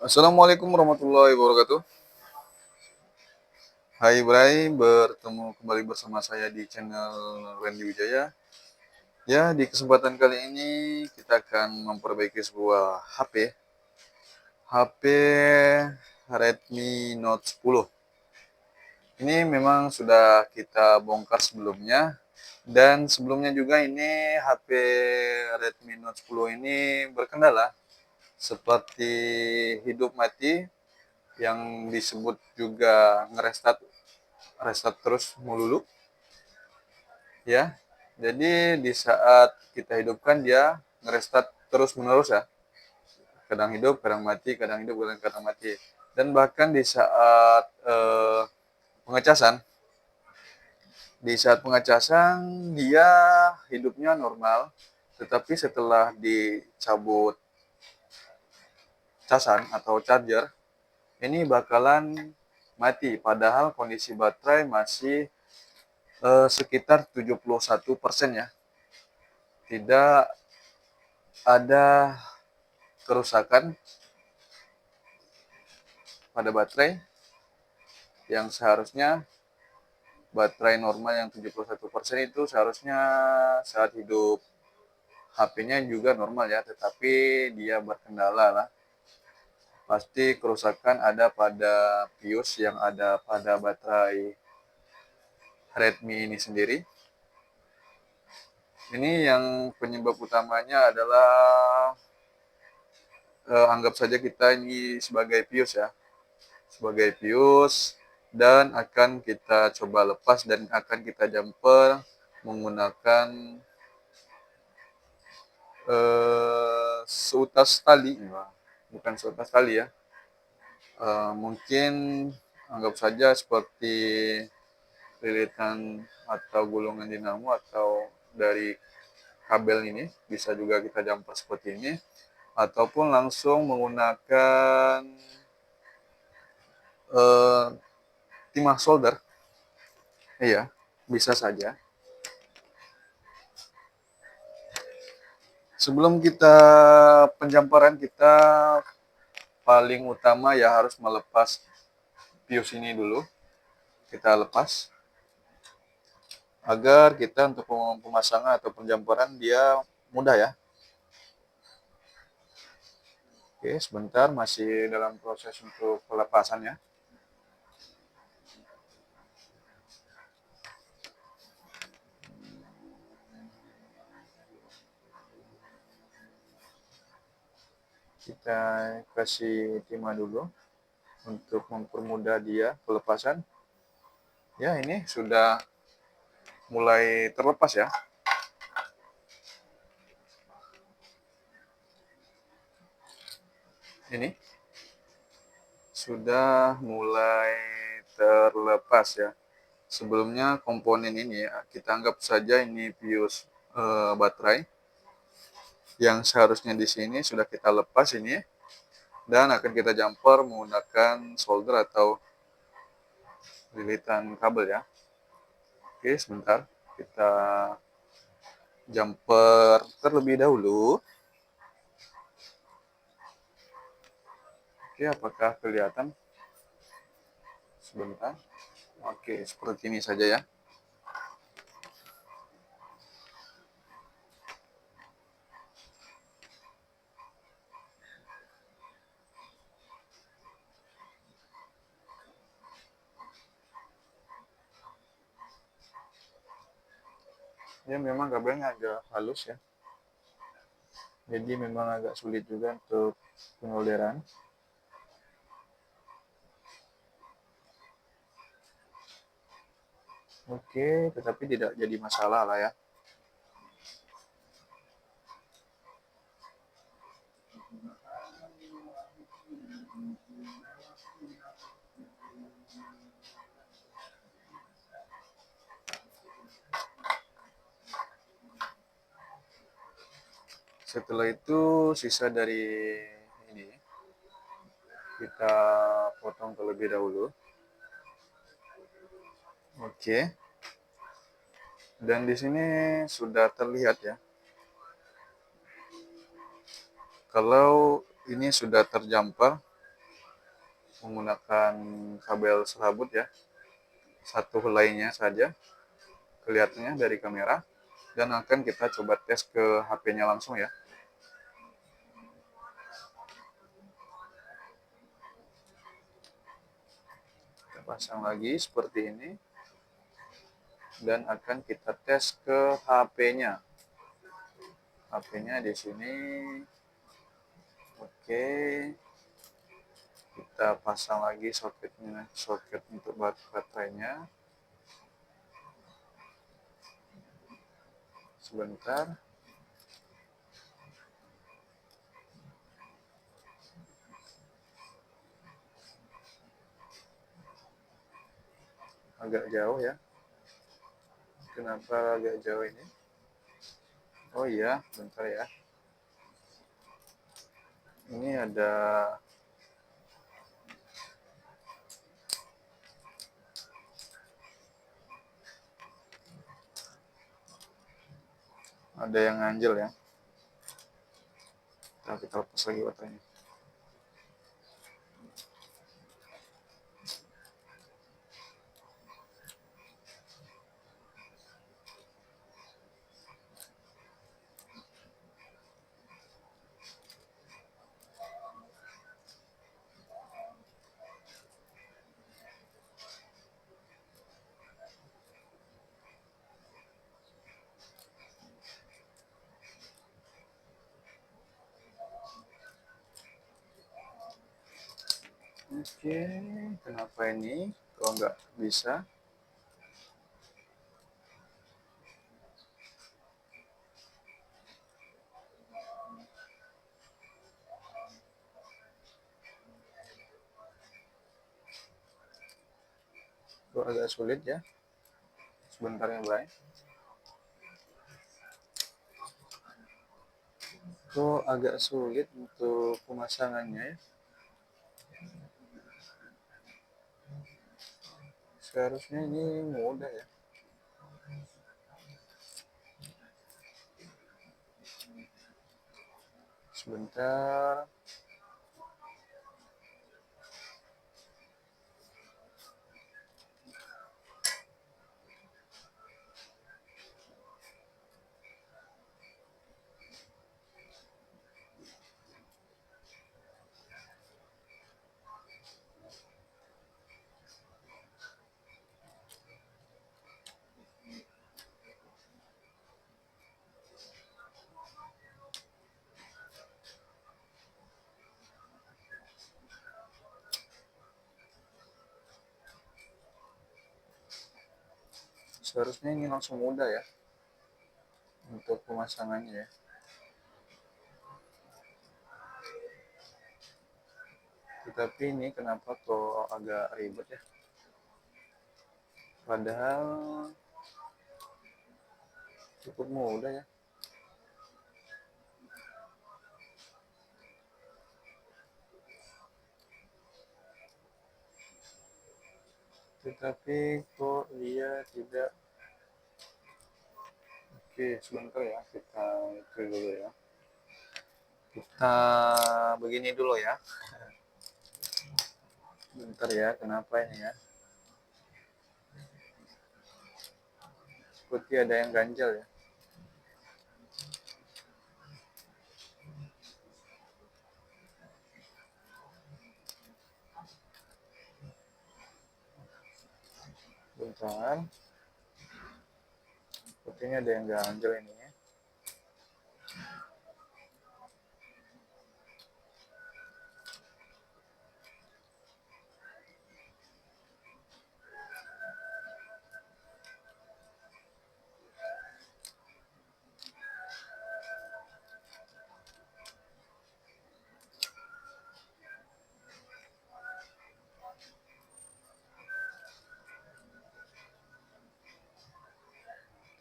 Assalamualaikum warahmatullahi wabarakatuh. Hai Bray, bertemu kembali bersama saya di channel Randy Wijaya. Ya, di kesempatan kali ini kita akan memperbaiki sebuah HP Redmi Note 10. Ini memang sudah kita bongkar sebelumnya, dan sebelumnya juga ini HP Redmi Note 10 ini berkendala seperti hidup mati, yang disebut juga restart terus melulu ya. Jadi di saat kita hidupkan dia ngerestart terus menerus ya, kadang hidup kadang mati, kadang hidup kadang mati. Dan bahkan pengecasan di saat pengecasan dia hidupnya normal, tetapi setelah dicabut casan atau charger ini bakalan mati, padahal kondisi baterai masih sekitar 71% ya. Tidak ada kerusakan pada baterai, yang seharusnya baterai normal yang 71% itu seharusnya saat hidup HP-nya juga normal ya, tetapi dia berkendala lah. Pasti kerusakan ada pada fuse yang ada pada baterai Redmi ini sendiri. Ini yang penyebab utamanya adalah anggap saja kita ini sebagai fuse ya, sebagai fuse, dan akan kita coba lepas dan akan kita jumper menggunakan seutas tali, bukan seutas tali ya, mungkin anggap saja seperti lilitan atau gulungan dinamo atau dari kabel ini, bisa juga kita jumper seperti ini, ataupun langsung menggunakan timah solder. Iya, bisa saja. Sebelum kita penjamparan, kita paling utama ya harus melepas fuse ini dulu. Kita lepas agar kita untuk pemasangan atau penjamparan dia mudah ya. Oke, sebentar, masih dalam proses untuk pelepasan ya. Kita kasih timah dulu untuk mempermudah dia pelepasan. Ya, ini sudah mulai terlepas ya. Ini sudah mulai terlepas ya. Sebelumnya komponen ini ya, kita anggap saja ini fuse baterai yang seharusnya di sini sudah kita lepas ini, dan akan kita jumper menggunakan solder atau lilitan kabel ya. Oke, sebentar, kita jumper terlebih dahulu. Oke, apakah kelihatan? Sebentar. Oke, seperti ini saja ya. Ya, memang kabelnya agak halus ya. Jadi memang agak sulit juga untuk pengolderan. Oke, tetapi tidak jadi masalah lah ya. Setelah itu sisa dari ini kita potong terlebih dahulu. Oke. Dan di sini sudah terlihat ya. Kalau ini sudah terjumper, menggunakan kabel serabut ya, satu helainya saja kelihatannya dari kamera, dan akan kita coba tes ke HP-nya langsung ya. Kita pasang lagi seperti ini dan akan kita tes ke HP-nya. HP-nya di sini. Oke. Kita pasang lagi soketnya, soket untuk baterainya. Sebentar. Agak jauh ya. Kenapa agak jauh ini? Oh iya, bentar ya. Ini ada yang ganjel ya. Kita lepas lagi baterainya. Oke, kenapa ini kok nggak bisa? Kok agak sulit ya? Sebentar ya, Bray. Kok agak sulit untuk pemasangannya ya? Seharusnya ini mudah ya. Sebentar. Seharusnya ini langsung mudah ya untuk pemasangannya ya. Tetapi ini kenapa kok agak ribet ya? Padahal cukup mudah ya. Tetapi kok dia tidak. Oke, sebentar ya, kita itu dulu ya. Kita begini dulu ya. Bentar ya, kenapa ini ya? Seperti ada yang ganjal ya. Bentar. Sepertinya ada yang ganjal ini ya.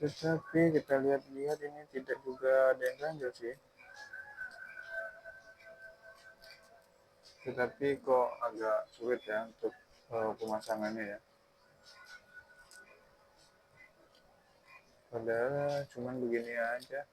Tetapi kita lihat-lihat ini tidak juga ada yang ganjil sih. Tetapi kok agak sulit ya untuk pemasangannya ya. Padahal cuman begini aja.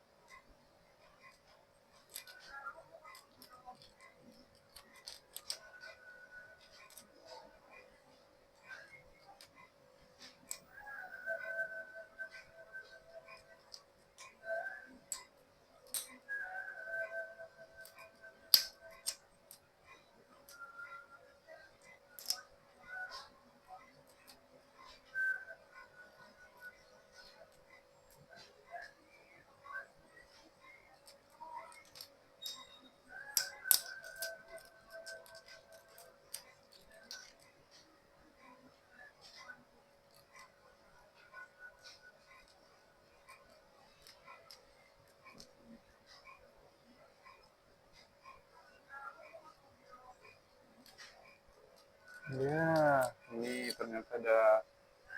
Ya, ini ternyata ada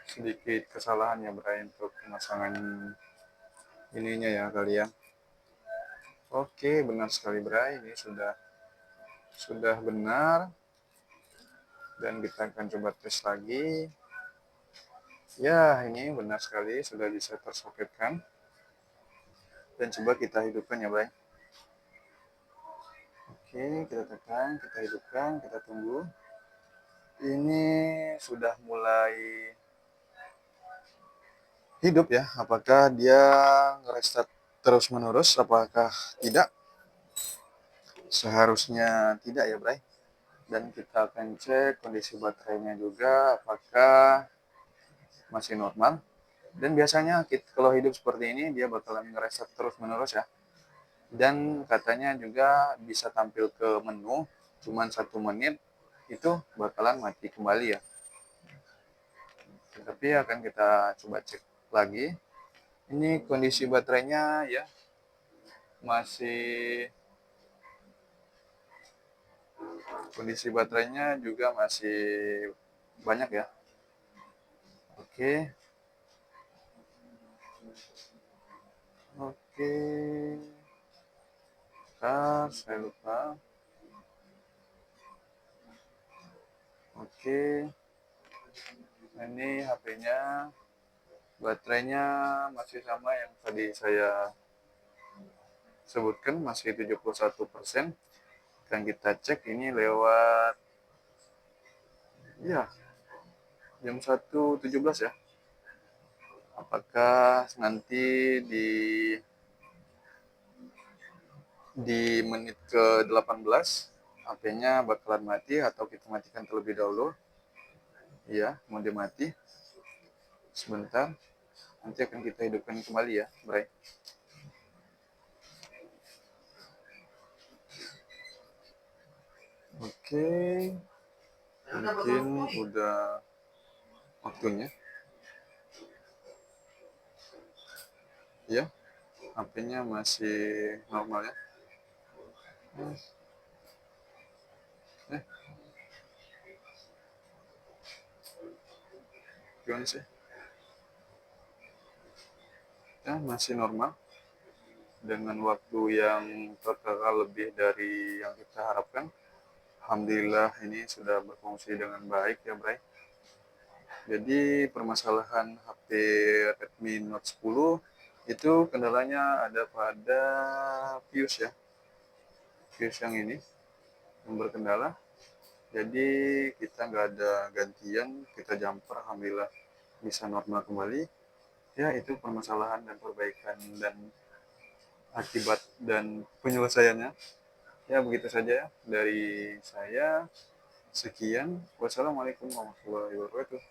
sedikit kesalahan ya Bray untuk pemasangan ininya ya kali ya. Oke, benar sekali Bray, ini sudah benar dan kita akan coba tes lagi. Ya, ini benar sekali sudah bisa tersoketkan. Dan coba kita hidupkan ya Bray. Oke, kita tekan, kita hidupkan, kita tunggu. Ini sudah mulai hidup ya. Apakah dia ngerestart terus menerus? Apakah tidak? Seharusnya tidak ya Bray. Dan kita akan cek kondisi baterainya juga apakah masih normal. Dan biasanya kalau hidup seperti ini dia bakalan ngereset terus menerus ya. Dan katanya juga bisa tampil ke menu cuman 1 menit itu bakalan mati kembali ya. Tapi akan kita coba cek lagi. Ini kondisi baterainya ya masih juga masih banyak ya. Oke. Oke. Saya lupa. Oke. Ini HP-nya, baterainya masih sama yang tadi saya sebutkan, masih 71%. Dan kita cek ini lewat ya jam 1.17 ya. Apakah nanti di menit ke-18 HP-nya bakalan mati atau kita matikan terlebih dahulu? Ya, mode mati. Sebentar. Nanti akan kita hidupkan kembali ya, Bray. Oke. Mungkin udah waktunya. Ya, HP-nya masih normal ya. Eh, gimana sih? Ya, masih normal. Dengan waktu yang terkekal lebih dari yang kita harapkan. Alhamdulillah ini sudah berfungsi dengan baik ya, Bray. Jadi permasalahan HP Redmi Note 10 itu kendalanya ada pada fuse ya. Fuse yang ini yang berkendala. Jadi kita nggak ada gantian, kita jumper, alhamdulillah bisa normal kembali. Ya itu permasalahan dan perbaikan dan akibat dan penyelesaiannya. Ya begitu saja ya dari saya. Sekian. Wassalamualaikum warahmatullahi wabarakatuh.